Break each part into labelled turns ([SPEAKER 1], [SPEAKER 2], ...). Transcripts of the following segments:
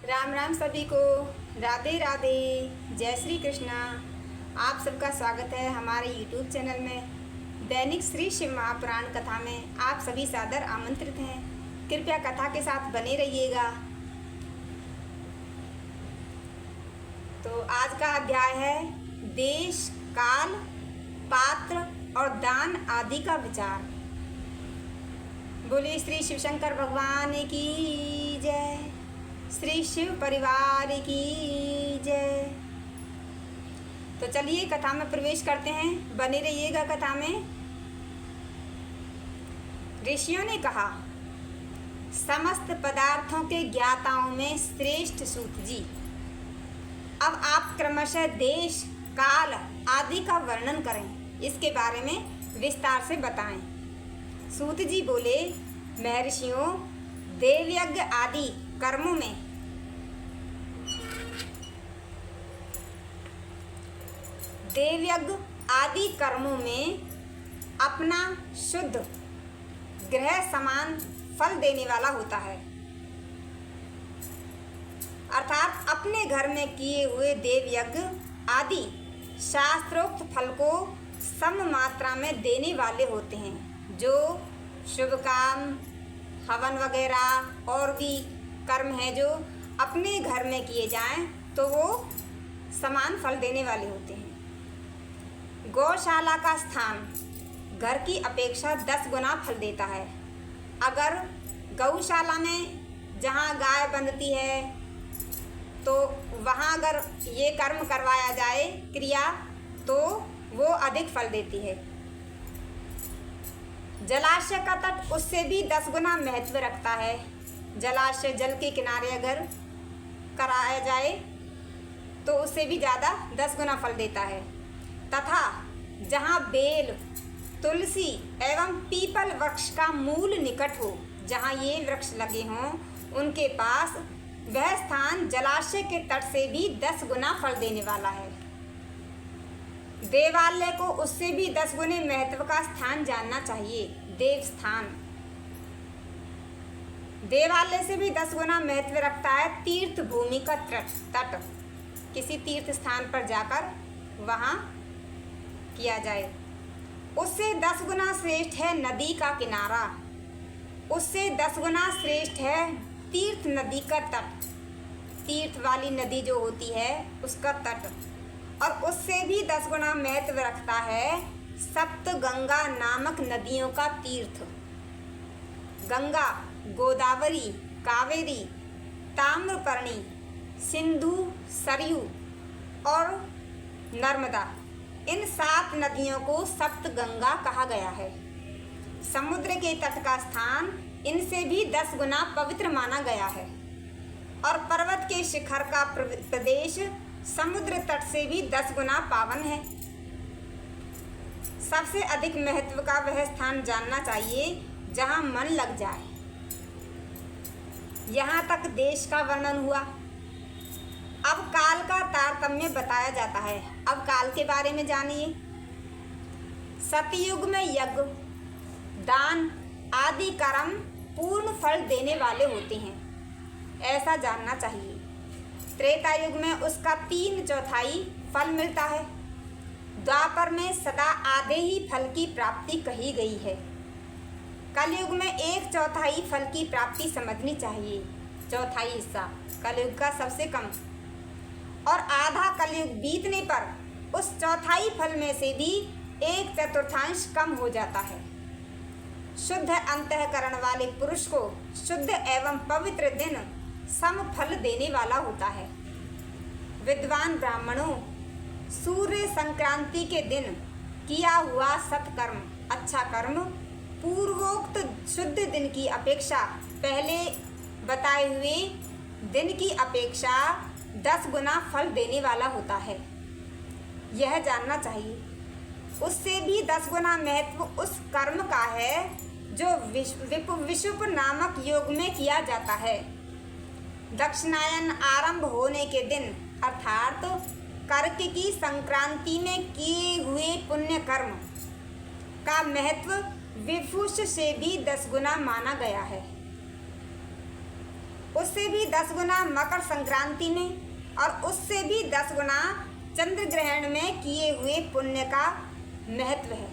[SPEAKER 1] राम राम सभी को। राधे राधे। जय श्री कृष्णा। आप सबका स्वागत है हमारे YouTube चैनल में। दैनिक श्री शिव महापुराण कथा में आप सभी सादर आमंत्रित हैं। कृपया कथा के साथ बने रहिएगा। तो आज का अध्याय है देश, काल, पात्र और दान आदि का विचार। बोलिए श्री शिव शंकर भगवान की जय। श्री शिव परिवार की जय। तो चलिए कथा में प्रवेश करते हैं, बने रहिएगा कथा में। ऋषियों ने कहा, समस्त पदार्थों के ज्ञाताओं में श्रेष्ठ सूत जी, अब आप क्रमशः देश, काल आदि का वर्णन करें, इसके बारे में विस्तार से बताएं। सूत जी बोले, महर्षियों, देवयज्ञ आदि कर्मों में अपना शुद्ध ग्रह समान फल देने वाला होता है। अर्थात अपने घर में किए हुए देवयज्ञ आदि शास्त्रोक्त फल को सम मात्रा में देने वाले होते हैं। जो शुभ काम, हवन वगैरह और भी कर्म हैं जो अपने घर में किए जाएं तो वो समान फल देने वाले होते हैं। गौशाला का स्थान घर की अपेक्षा 10 गुना फल देता है। अगर गौशाला में जहाँ गाय बंधती है तो वहाँ अगर ये कर्म करवाया जाए क्रिया तो वो अधिक फल देती है। जलाशय का तट उससे भी 10 गुना महत्व रखता है। जलाशय जल के किनारे अगर कराया जाए तो उससे भी ज़्यादा 10 गुना फल देता है। तथा जहाँ बेल, तुलसी एवं पीपल वृक्ष का मूल निकट हो, जहाँ ये वृक्ष लगे हों, उनके पास वह स्थान जलाशय के तट से भी 10 गुना फल देने वाला है। देवालय को उससे भी 10 गुने महत्व का स्थान जानना चाहिए। देव स्थान देवालय से भी 10 गुना महत्व रखता है तीर्थ भूमि का तट। किसी तीर्थ स्थान पर जाकर वहाँ किया जाए। उससे 10 गुना श्रेष्ठ है नदी का किनारा। उससे 10 गुना श्रेष्ठ है तीर्थ नदी का तट। तीर्थ वाली नदी जो होती है उसका तट। और उससे भी 10 गुना महत्व रखता है सप्त गंगा नामक नदियों का तीर्थ। गंगा, गोदावरी, कावेरी, ताम्रपर्णी, सिंधु, सरयू और नर्मदा, इन 7 नदियों को सप्त गंगा कहा गया है। समुद्र के तट का स्थान इनसे भी 10 गुना पवित्र माना गया है। और पर्वत के शिखर का प्रदेश समुद्र तट से भी 10 गुना पावन है। सबसे अधिक महत्व का वह स्थान जानना चाहिए जहाँ मन लग जाए। यहाँ तक देश का वर्णन हुआ। अब काल का तारतम्य बताया जाता है। अब काल के बारे में जानिए। सतयुग में यज्ञ, दान आदि कर्म पूर्ण फल देने वाले होते हैं, ऐसा जानना चाहिए। त्रेता युग में उसका 3/4 फल मिलता है। द्वापर में सदा आधे ही फल की प्राप्ति कही गई है। कलयुग में 1/4 फल की प्राप्ति समझनी चाहिए। चौथाई हिस्सा कलयुग का सबसे कम। और आधा कलयुग बीतने पर उस चौथाई फल में से भी 1/4 कम हो जाता है। शुद्ध अंतःकरण वाले पुरुष को शुद्ध एवं पवित्र दिन सम फल देने वाला होता है। विद्वान ब्राह्मणों, सूर्य संक्रांति के दिन किया हुआ सत्कर्म, अच्छा कर्म पूर्वोक्त शुद्ध दिन की अपेक्षा पहले बताए हुए दिन की अपेक्षा 10 गुना फल देने वाला होता है। यह जानना चाहिए। उससे भी 10 गुना महत्व उस कर्म का है जो विषुप नामक योग में किया जाता है। दक्षिणायन आरंभ होने के दिन अर्थात कर्क की संक्रांति में किए हुए पुण्य कर्म का महत्व विभूष से भी 10 गुना माना गया है। उससे भी 10 गुना मकर संक्रांति में और उससे भी 10 गुना चंद्र ग्रहण में किए हुए पुण्य का महत्व है।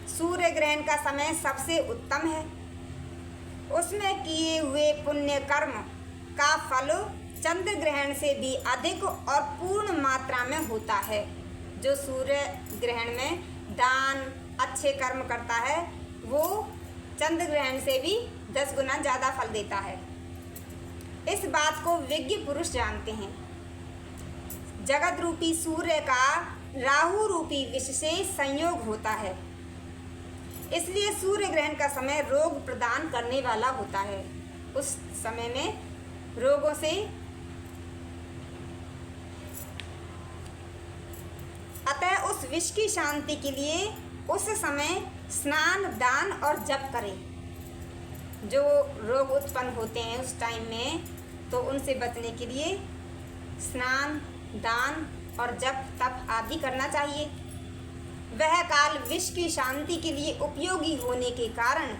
[SPEAKER 1] सूर्य ग्रहण का समय सबसे उत्तम है। उसमें किए हुए पुण्य कर्म का फल चंद्र ग्रहण से भी अधिक और पूर्ण मात्रा में होता है। जो सूर्य ग्रहण में दान अच्छे कर्म करता है वो चंद्र ग्रहण से भी 10 गुना ज़्यादा फल देता है। इस बात को विज्ञ पुरुष जानते हैं। जगत रूपी सूर्य का राहु रूपी विष से संयोग होता है, इसलिए सूर्य ग्रहण का समय रोग प्रदान करने वाला होता है। उस समय में रोगों से अतः उस विष की शांति के लिए उस समय स्नान, दान और जप करें। जो रोग उत्पन्न होते हैं उस टाइम में, तो उनसे बचने के लिए स्नान, दान और जप तप आदि करना चाहिए। वह काल विष की शांति के लिए उपयोगी होने के कारण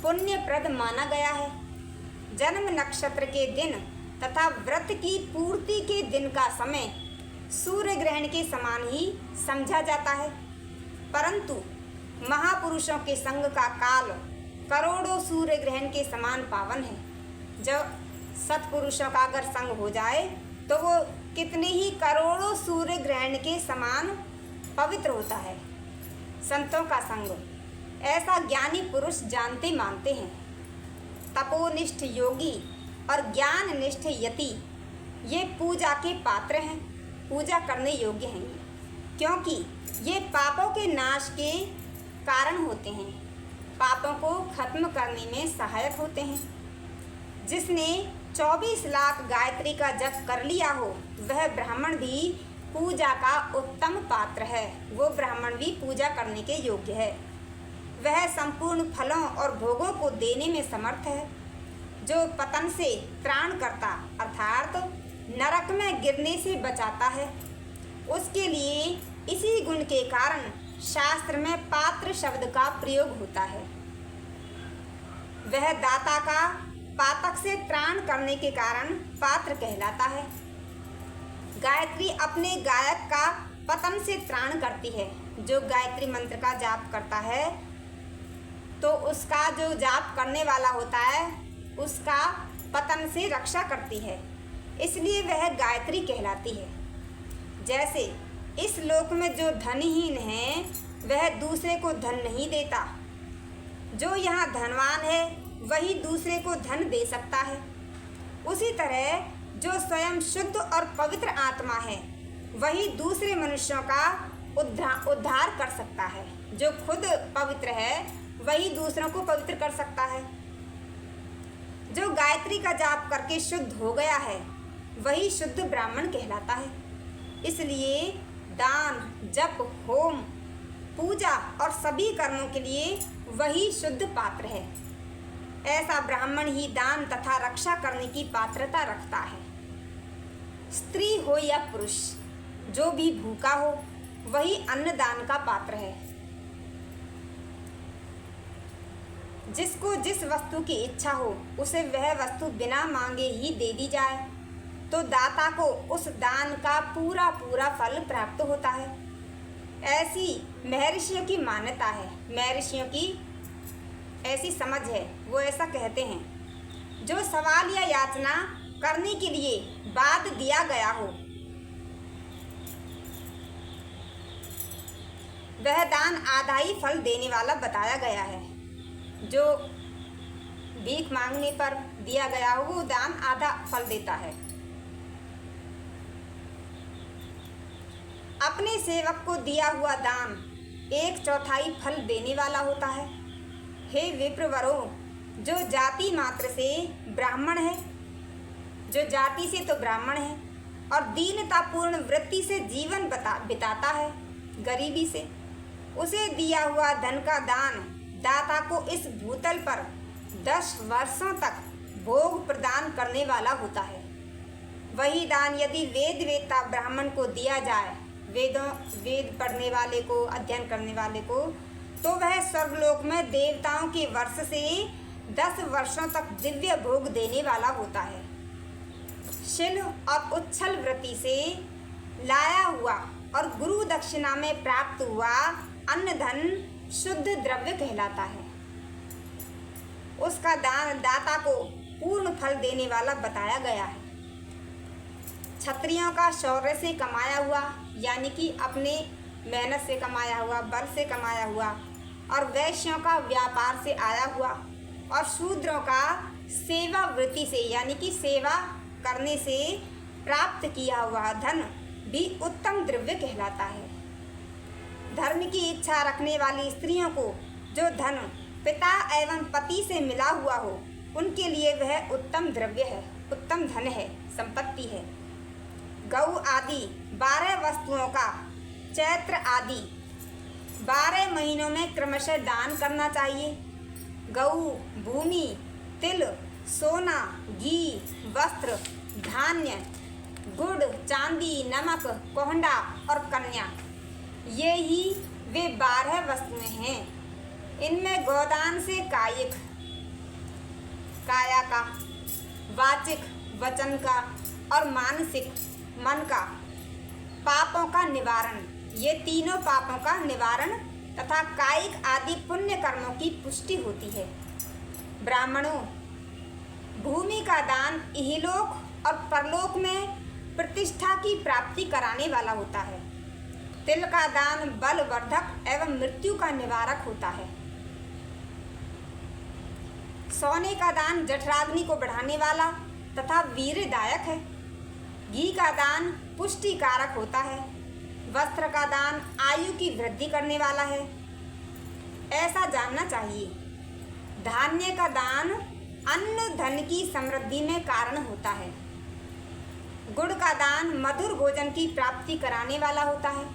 [SPEAKER 1] पुण्यप्रद माना गया है। जन्म नक्षत्र के दिन तथा व्रत की पूर्ति के दिन का समय सूर्य ग्रहण के समान ही समझा जाता है, परंतु महापुरुषों के संग का काल करोड़ों सूर्य ग्रहण के समान पावन है। जब सत्पुरुषों का अगर संग हो जाए तो वो कितने ही करोड़ों सूर्य ग्रहण के समान पवित्र होता है। संतों का संग ऐसा ज्ञानी पुरुष जानते मानते हैं। तपोनिष्ठ योगी और ज्ञाननिष्ठ यति ये पूजा के पात्र हैं, पूजा करने योग्य हैं, क्योंकि ये पापों के नाश के कारण होते हैं, पापों को खत्म करने में सहायक होते हैं। जिसने 24 लाख गायत्री का जप कर लिया हो वह ब्राह्मण भी पूजा का उत्तम पात्र है। वो ब्राह्मण भी पूजा करने के योग्य है। वह संपूर्ण फलों और भोगों को देने में समर्थ है। जो पतन से त्राण करता अर्थात नरक में गिरने से बचाता है, उसके लिए इसी गुण के कारण शास्त्र में पात्र शब्द का प्रयोग होता है। वह दाता का पातक से त्राण करने के कारण पात्र कहलाता है। गायत्री अपने गायक का पतन से त्राण करती है। जो गायत्री मंत्र का जाप करता है तो उसका जो जाप करने वाला होता है उसका पतन से रक्षा करती है, इसलिए वह गायत्री कहलाती है। जैसे इस लोक में जो धनहीन है वह दूसरे को धन नहीं देता, जो यहाँ धनवान है वही दूसरे को धन दे सकता है। उसी तरह जो स्वयं शुद्ध और पवित्र आत्मा है वही दूसरे मनुष्यों का उद्धार कर सकता है। जो खुद पवित्र है वही दूसरों को पवित्र कर सकता है। जो गायत्री का जाप करके शुद्ध हो गया है वही शुद्ध ब्राह्मण कहलाता है। इसलिए दान, जप, होम, पूजा और सभी कर्मों के लिए वही शुद्ध पात्र है। ऐसा ब्राह्मण ही दान तथा रक्षा करने की पात्रता रखता है। स्त्री हो या पुरुष, जो भी भूखा हो वही अन्नदान का पात्र है। जिसको जिस वस्तु की इच्छा हो उसे वह वस्तु बिना मांगे ही दे दी जाए तो दाता को उस दान का पूरा पूरा फल प्राप्त होता है। ऐसी महर्षियों की मान्यता है, महर्षियों की ऐसी समझ है। वो ऐसा कहते हैं, जो सवाल या याचना करने के लिए बाद दिया गया हो वह दान आधा ही फल देने वाला बताया गया है। जो भीख मांगने पर दिया गया हो वो दान आधा फल देता है। अपने सेवक को दिया हुआ दान 1/4 फल देने वाला होता है। हे विप्रवरों, जो जाति मात्र से ब्राह्मण है, जो जाति से तो ब्राह्मण है और दीनतापूर्ण वृत्ति से जीवन बिताता है, गरीबी से, उसे दिया हुआ धन का दान दाता को इस भूतल पर 10 वर्षों तक भोग प्रदान करने वाला होता है। वही दान यदि वेदता ब्राह्मण को दिया जाए, वेद पढ़ने वाले को, अध्ययन करने वाले को, तो वह स्वर्गलोक में देवताओं के वर्ष से 10 वर्षों तक दिव्य भोग देने वाला होता है। शिल और उच्छल वृत्ति से लाया हुआ और गुरु दक्षिणा में प्राप्त हुआ अन्न धन शुद्ध द्रव्य कहलाता है। उसका दान दाता को पूर्ण फल देने वाला बताया गया है। क्षत्रियों का शौर्य से कमाया हुआ यानी कि अपने मेहनत से कमाया हुआ, बल से कमाया हुआ, और वैश्यों का व्यापार से आया हुआ, और शूद्रों का सेवा वृत्ति से यानी कि सेवा करने से प्राप्त किया हुआ धन भी उत्तम द्रव्य कहलाता है। धर्म की इच्छा रखने वाली स्त्रियों को जो धन पिता एवं पति से मिला हुआ हो, उनके लिए वह उत्तम द्रव्य है, उत्तम धन है, संपत्ति है। गौ आदि 12 वस्तुओं का चैत्र आदि 12 महीनों में क्रमशः दान करना चाहिए। गौ, भूमि, तिल, सोना, घी, वस्त्र, धान्य, गुड़, चांदी, नमक, कोहंडा और कन्या, ये ही वे 12 वस्तुएं हैं। इनमें गोदान से कायिक, काया का, वाचिक, वचन का, और मानसिक, मन का पापों का निवारण, ये तीनों पापों का निवारण तथा कायिक आदि पुण्य कर्मों की पुष्टि होती है। ब्राह्मणों, भूमि का दान इहलोक और परलोक में प्रतिष्ठा की प्राप्ति कराने वाला होता है। तिल का दान बलवर्धक एवं मृत्यु का निवारक होता है। सोने का दान जठराग्नि को बढ़ाने वाला तथा वीर्यदायक है। घी का दान पुष्टि कारक होता है। वस्त्र का दान आयु की वृद्धि करने वाला है, ऐसा जानना चाहिए। धान्य का दान अन्न धन की समृद्धि में कारण होता है। गुड़ का दान मधुर भोजन की प्राप्ति कराने वाला होता है।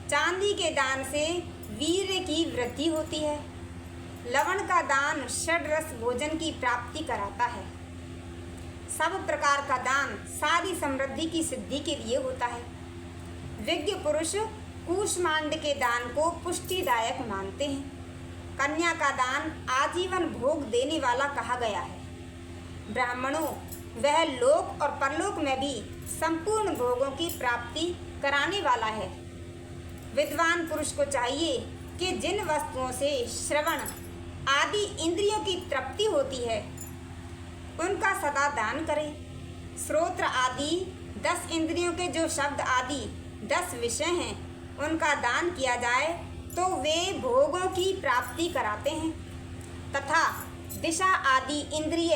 [SPEAKER 1] चांदी के दान से वीर्य की वृद्धि होती है। लवण का दान षड्रस भोजन की प्राप्ति कराता है। सब प्रकार का दान सारी समृद्धि की सिद्धि के लिए होता है। विज्ञ पुरुष कूष्मांड के दान को पुष्टिदायक मानते हैं। कन्या का दान आजीवन भोग देने वाला कहा गया है। ब्राह्मणों, वह लोक और परलोक में भी संपूर्ण भोगों की प्राप्ति कराने वाला है। विद्वान पुरुष को चाहिए कि जिन वस्तुओं से श्रवण आदि इंद्रियों की तृप्ति होती है, उनका सदा दान करें। श्रोत्र आदि 10 इंद्रियों के जो शब्द आदि 10 विषय हैं, उनका दान किया जाए तो वे भोगों की प्राप्ति कराते हैं तथा दिशा आदि इंद्रिय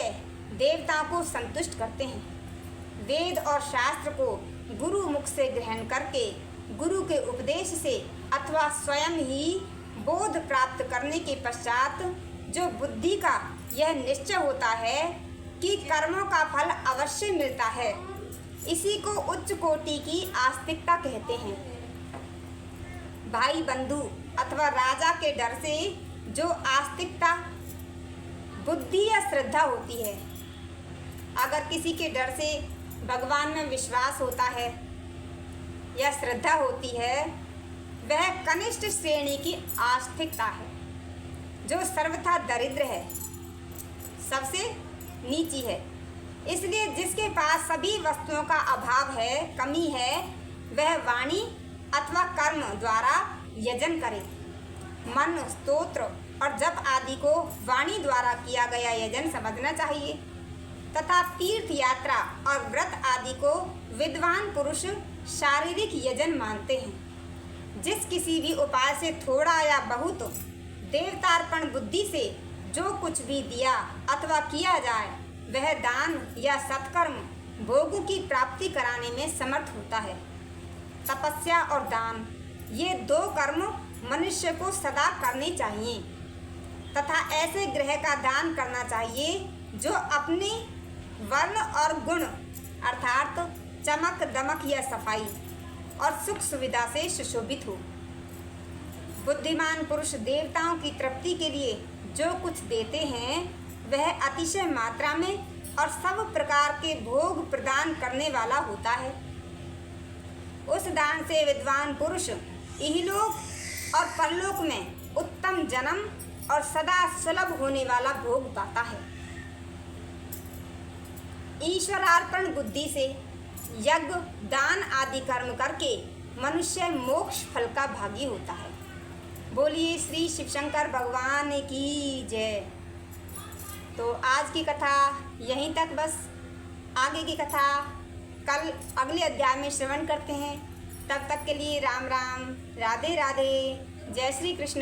[SPEAKER 1] देवताओं को संतुष्ट करते हैं। वेद और शास्त्र को गुरु मुख से ग्रहण करके गुरु के उपदेश से अथवा स्वयं ही बोध प्राप्त करने के पश्चात जो बुद्धि का यह निश्चय होता है कि कर्मों का फल अवश्य मिलता है, इसी को उच्च कोटि की आस्तिकता कहते हैं। भाई बंधु अथवा राजा के डर से जो आस्तिकता बुद्धि या श्रद्धा होती है, अगर किसी के डर से भगवान में विश्वास होता है या श्रद्धा होती है, वह कनिष्ठ श्रेणी की आस्तिकता है जो सर्वथा दरिद्र है, सबसे नीची है। इसलिए जिसके पास सभी वस्तुओं का अभाव है, कमी है, वह वाणी अथवा कर्म द्वारा यजन करे। मन, स्तोत्र और जप आदि को वाणी द्वारा किया गया यजन समझना चाहिए तथा तीर्थ यात्रा और व्रत आदि को विद्वान पुरुष शारीरिक यजन मानते हैं। जिस किसी भी उपाय से थोड़ा या बहुत देवतार्पण बुद्धि से जो कुछ भी दिया अथवा किया जाए, वह दान या सत्कर्म भोग की प्राप्ति कराने में समर्थ होता है। तपस्या और दान, ये 2 कर्म मनुष्य को सदा करने चाहिए तथा ऐसे ग्रह का दान करना चाहिए जो अपने वर्ण और गुण अर्थात चमक दमक या सफाई और सुख सुविधा से सुशोभित हो। बुद्धिमान पुरुष देवताओं की तृप्ति के लिए जो कुछ देते हैं, वह अतिशय मात्रा में और सब प्रकार के भोग प्रदान करने वाला होता है। उस दान से विद्वान पुरुष इहलोक और परलोक में उत्तम जन्म और सदा सुलभ होने वाला भोग पाता है। ईश्वरार्पण बुद्धि से यज्ञ, दान आदि कर्म करके मनुष्य मोक्ष फल का भागी होता है। बोलिए श्री शिवशंकर भगवान की जय। तो आज की कथा यहीं तक बस। आगे की कथा कल अगले अध्याय में श्रवण करते हैं। तब तक के लिए राम राम, राधे राधे, जय श्री कृष्ण।